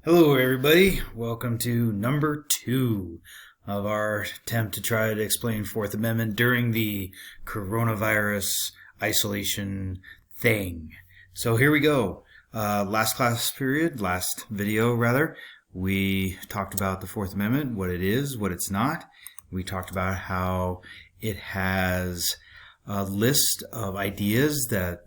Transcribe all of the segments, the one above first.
Hello, everybody. Welcome to number 2 of our attempt to try to explain Fourth Amendment during the coronavirus isolation thing. So here we go. Last video, we talked about the Fourth Amendment, what it is, what it's not. We talked about how it has a list of ideas that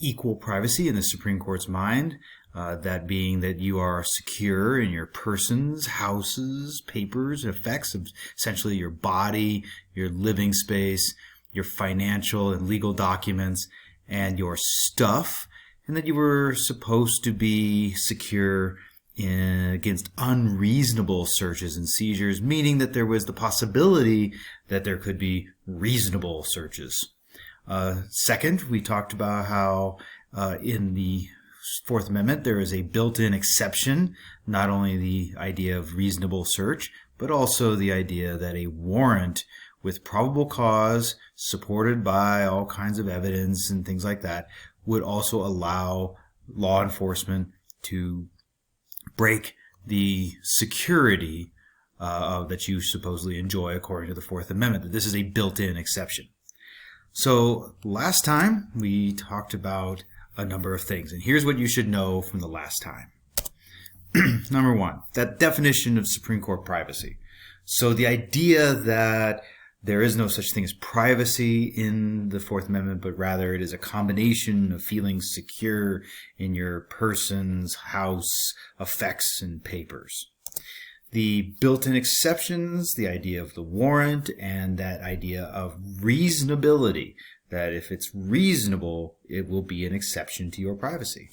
equal privacy in the Supreme Court's mind. That being that you are secure in your persons, houses, papers, effects of essentially your body, your living space, your financial and legal documents, and your stuff, and that you were supposed to be secure against unreasonable searches and seizures, meaning that there was the possibility that there could be reasonable searches. Second, we talked about how in the Fourth Amendment, there is a built-in exception, not only the idea of reasonable search, but also the idea that a warrant with probable cause, supported by all kinds of evidence and things like that, would also allow law enforcement to break the security that you supposedly enjoy according to the Fourth Amendment. That this is a built-in exception. So last time we talked about a number of things, and here's what you should know from the last time. Number one, that definition of Supreme Court privacy. So the idea that there is no such thing as privacy in the Fourth Amendment, but rather it is a combination of feeling secure in your persons, house, effects, and papers. The built-in exceptions, the idea of the warrant, and that idea of reasonability, that if it's reasonable, it will be an exception to your privacy.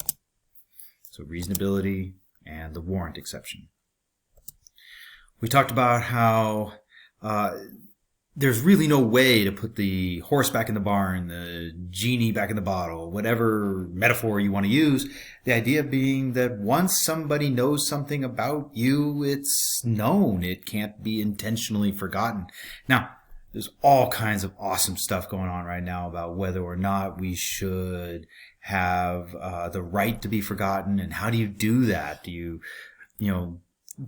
So reasonability and the warrant exception. We talked about how there's really no way to put the horse back in the barn, the genie back in the bottle, whatever metaphor you want to use. The idea being that once somebody knows something about you, it's known. It can't be intentionally forgotten. Now, there's all kinds of awesome stuff going on right now about whether or not we should have the right to be forgotten, and how do you do that? Do you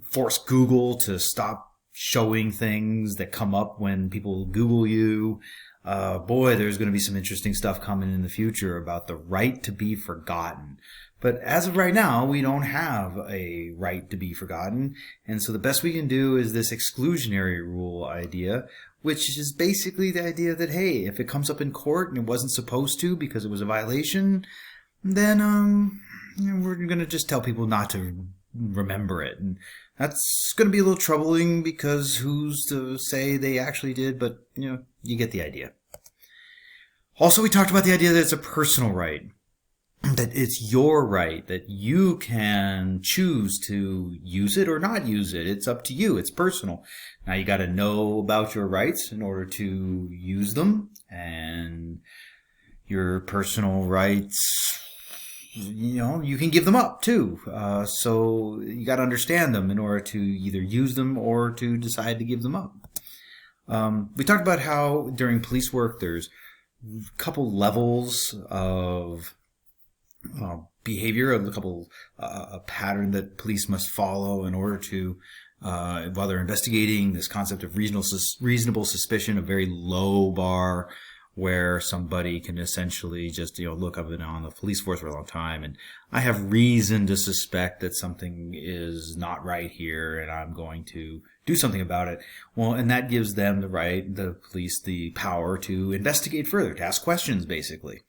force Google to stop showing things that come up when people Google you? Boy, there's going to be some interesting stuff coming in the future about the right to be forgotten. But as of right now, we don't have a right to be forgotten. And so the best we can do is this exclusionary rule idea, which is basically the idea that, hey, if it comes up in court and it wasn't supposed to because it was a violation, then we're going to just tell people not to remember it. And that's going to be a little troubling because who's to say they actually did, but you get the idea. Also, we talked about the idea that it's a personal right, that it's your right, that you can choose to use it or not use it. It's up to you. It's personal. Now, you got to know about your rights in order to use them, and your personal rights, you can give them up too. So you got to understand them in order to either use them or to decide to give them up. We talked about how during police work there's a couple levels of behavior, a pattern that police must follow in order to, while they're investigating, this concept of reasonable suspicion, a very low bar where somebody can essentially just, look, I've been on the police force for a long time and I have reason to suspect that something is not right here and I'm going to do something about it. Well, and that gives them the police, the power to investigate further, to ask questions, basically.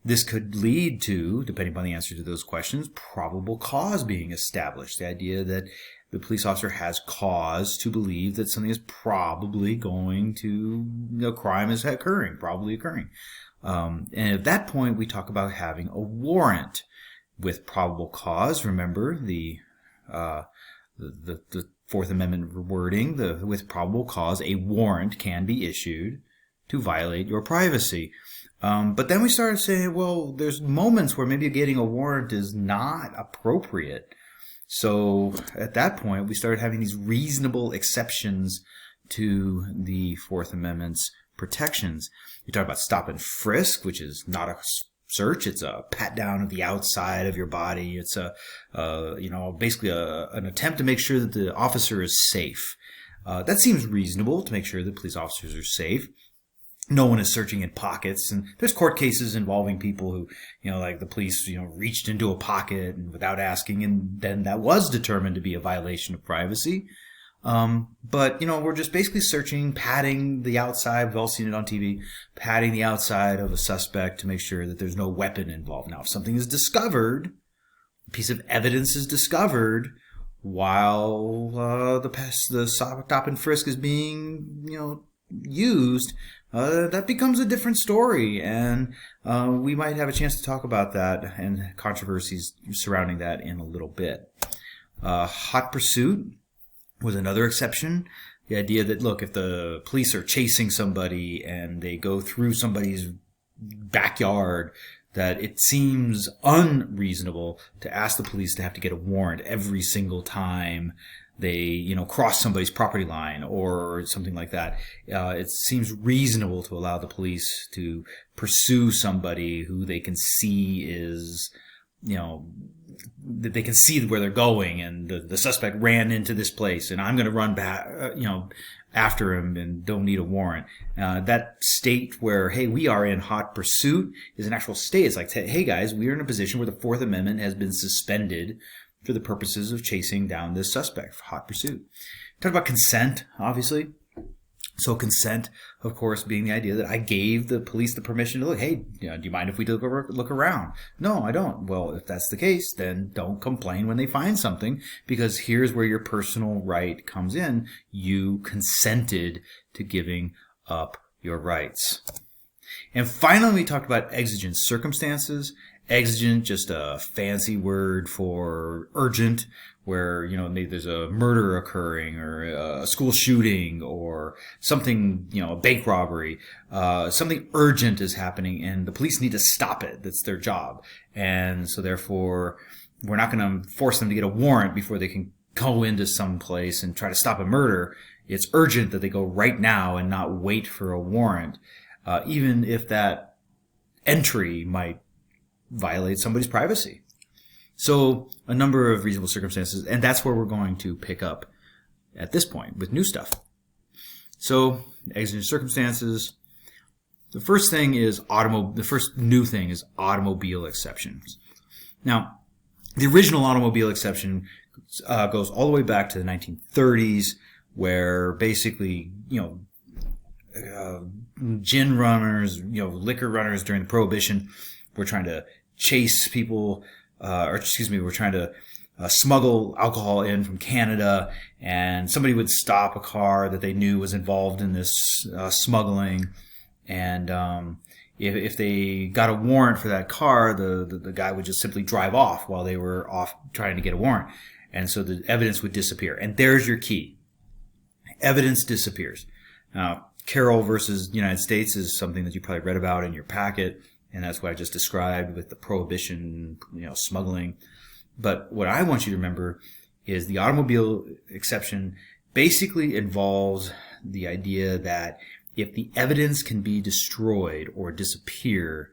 This could lead to, depending upon the answer to those questions, probable cause being established. The idea that the police officer has cause to believe that something is probably going to, a crime is probably occurring. And at that point, we talk about having a warrant with probable cause. Remember the Fourth Amendment wording, with probable cause, a warrant can be issued to violate your privacy. But then we started saying, well, there's moments where maybe getting a warrant is not appropriate. So at that point, we started having these reasonable exceptions to the Fourth Amendment's protections. You talk about stop and frisk, which is not a search. It's a pat down of the outside of your body. It's basically an attempt to make sure that the officer is safe. That seems reasonable, to make sure that police officers are safe. No one is searching in pockets, and there's court cases involving people who, like the police, reached into a pocket and without asking, and then that was determined to be a violation of privacy. But we're just basically searching, patting the outside. We've all seen it on TV, patting the outside of a suspect to make sure that there's no weapon involved. Now, if something is discovered, a piece of evidence is discovered while the stop and frisk is being, used, that becomes a different story, and we might have a chance to talk about that and controversies surrounding that in a little bit. Hot pursuit was another exception. The idea that, look, if the police are chasing somebody and they go through somebody's backyard, that it seems unreasonable to ask the police to have to get a warrant every single time they, cross somebody's property line or something like that. It seems reasonable to allow the police to pursue somebody who they can see is, that they can see where they're going, and the suspect ran into this place, and I'm going to run back, after him and don't need a warrant. That state where, hey, we are in hot pursuit is an actual state. It's like, hey guys, we are in a position where the Fourth Amendment has been suspended for the purposes of chasing down this suspect for hot pursuit. Talk about consent, obviously. So consent, of course, being the idea that I gave the police the permission to look. Hey, do you mind if we look around? No, I don't. Well, if that's the case, then don't complain when they find something, because here's where your personal right comes in. You consented to giving up your rights. And finally, we talked about exigent circumstances. Exigent, just a fancy word for urgent, where, maybe there's a murder occurring or a school shooting or something, a bank robbery. Something urgent is happening and the police need to stop it. That's their job. And so therefore, we're not going to force them to get a warrant before they can go into some place and try to stop a murder. It's urgent that they go right now and not wait for a warrant, even if that entry might violate somebody's privacy. So a number of reasonable circumstances, and that's where we're going to pick up at this point with new stuff. So exigent circumstances. The first thing is the first new thing is automobile exceptions. Now, the original automobile exception goes all the way back to the 1930s, where basically, gin runners, liquor runners during the Prohibition were trying to chase people, we're trying to smuggle alcohol in from Canada, and somebody would stop a car that they knew was involved in this smuggling, and if they got a warrant for that car, the guy would just simply drive off while they were off trying to get a warrant, and so the evidence would disappear. And there's your key. Evidence disappears. Now, Carroll versus United States is something that you probably read about in your packet, and that's what I just described with the Prohibition, smuggling. But what I want you to remember is the automobile exception basically involves the idea that if the evidence can be destroyed or disappear,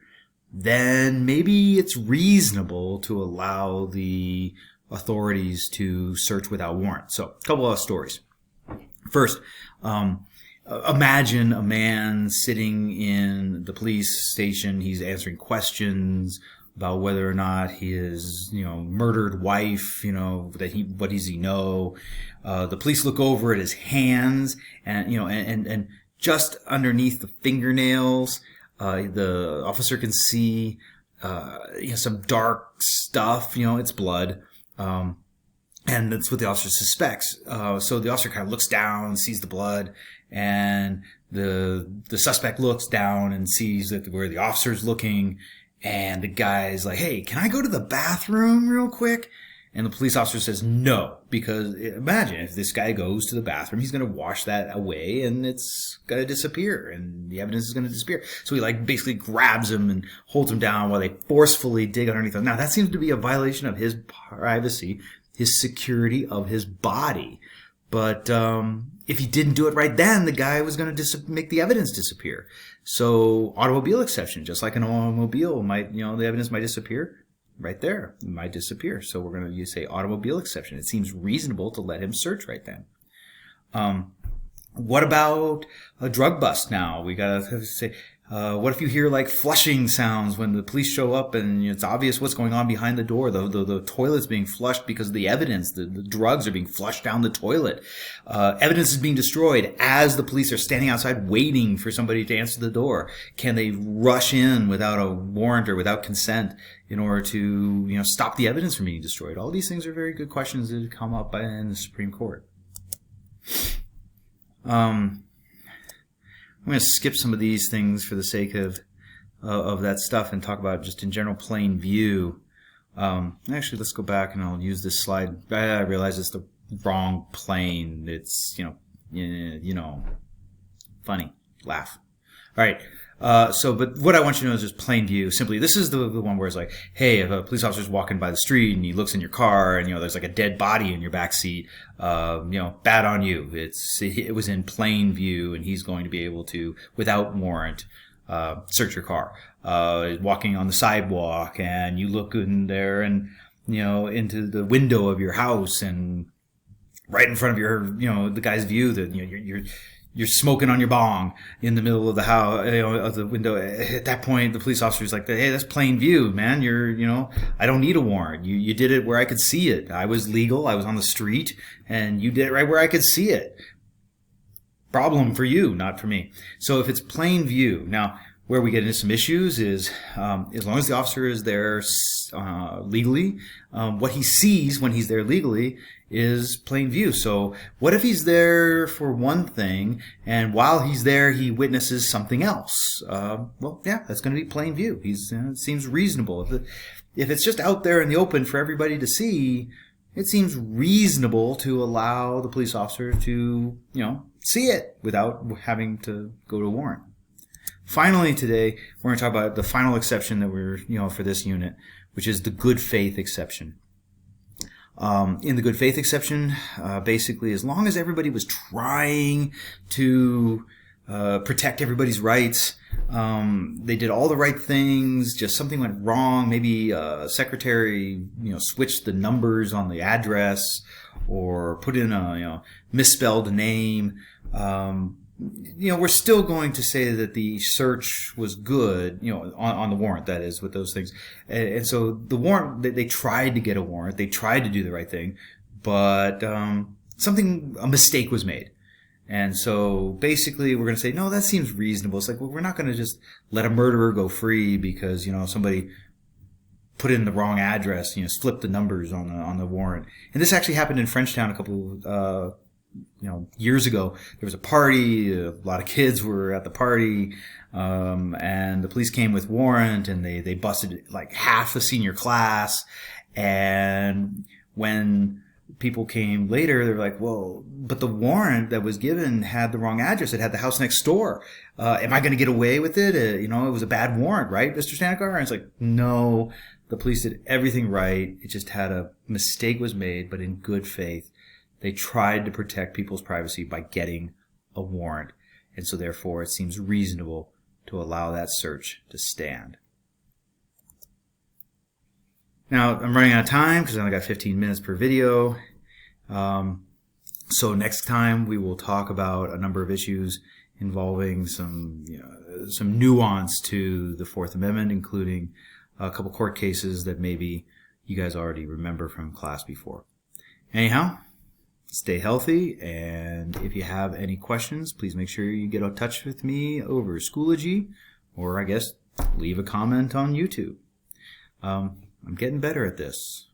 then maybe it's reasonable to allow the authorities to search without warrant. So, a couple of stories. First, imagine a man sitting in the police station. He's answering questions about whether or not his, murdered wife, what does he know? The police look over at his hands and, and just underneath the fingernails, the officer can see, some dark stuff, it's blood. And that's what the officer suspects. So the officer kind of looks down, sees the blood, and the suspect looks down and sees that where the officer's looking, and the guy's like, hey, can I go to the bathroom real quick? And the police officer says no, because imagine if this guy goes to the bathroom, he's going to wash that away and it's going to disappear and the evidence is going to disappear. So he basically grabs him and holds him down while they forcefully dig underneath him. Now that seems to be a violation of his privacy, his security of his body. But if he didn't do it right then, the guy was going to make the evidence disappear. So automobile exception, just like an automobile might, the evidence might disappear. Right there, it might disappear. So we're going to say automobile exception. It seems reasonable to let him search right then. What about a drug bust now? We got to say, what if you hear like flushing sounds when the police show up and it's obvious what's going on behind the door? The toilet's being flushed because of the evidence. The drugs are being flushed down the toilet. Evidence is being destroyed as the police are standing outside waiting for somebody to answer the door. Can they rush in without a warrant or without consent in order to, stop the evidence from being destroyed? All these things are very good questions that come up in the Supreme Court. I'm going to skip some of these things for the sake of that stuff and talk about just in general plain view. Actually, let's go back and I'll use this slide. I realize it's the wrong plane. It's, funny. Laugh. All right. But what I want you to know is just plain view. Simply, this is the one where it's like, hey, if a police officer's walking by the street and he looks in your car and, there's like a dead body in your back seat, bad on you. It was in plain view and he's going to be able to, without warrant, search your car. Walking on the sidewalk and you look in there and, into the window of your house and right in front of your, the guy's view that, you're smoking on your bong in the middle of the house, of the window. At that point, the police officer's like, hey, that's plain view, man. I don't need a warrant. You did it where I could see it. I was legal. I was on the street and you did it right where I could see it. Problem for you, not for me. So if it's plain view, now where we get into some issues is, as long as the officer is there, legally, what he sees when he's there legally is plain view. So what if he's there for one thing and while he's there he witnesses something else? That's going to be plain view. It seems reasonable. If it's just out there in the open for everybody to see, it seems reasonable to allow the police officer to, see it without having to go to a warrant. Finally today, we're going to talk about the final exception that we're, for this unit, which is the good faith exception. In the good faith exception, basically, as long as everybody was trying to protect everybody's rights, they did all the right things, just something went wrong. Maybe a secretary, switched the numbers on the address or put in a, misspelled name. We're still going to say that the search was good, on the warrant, that is, with those things. And so the warrant, they tried to get a warrant. They tried to do the right thing, but a mistake was made. And so basically we're going to say, no, that seems reasonable. It's like, well, we're not going to just let a murderer go free because, somebody put in the wrong address, flipped the numbers on the warrant. And this actually happened in Frenchtown a couple years ago. There was a party, a lot of kids were at the party, and the police came with warrant and they busted like half the senior class. And when people came later, they were like, well, but the warrant that was given had the wrong address. It had the house next door. Am I going to get away with it? It was a bad warrant, right, Mr. Stanicar? And it's like, no, the police did everything right. It just had a mistake was made, but in good faith. They tried to protect people's privacy by getting a warrant. And so therefore it seems reasonable to allow that search to stand. Now I'm running out of time because I only got 15 minutes per video. So next time we will talk about a number of issues involving some nuance to the Fourth Amendment, including a couple court cases that maybe you guys already remember from class before. Anyhow, stay healthy, and if you have any questions, please make sure you get in touch with me over Schoology, or I guess leave a comment on YouTube. I'm getting better at this.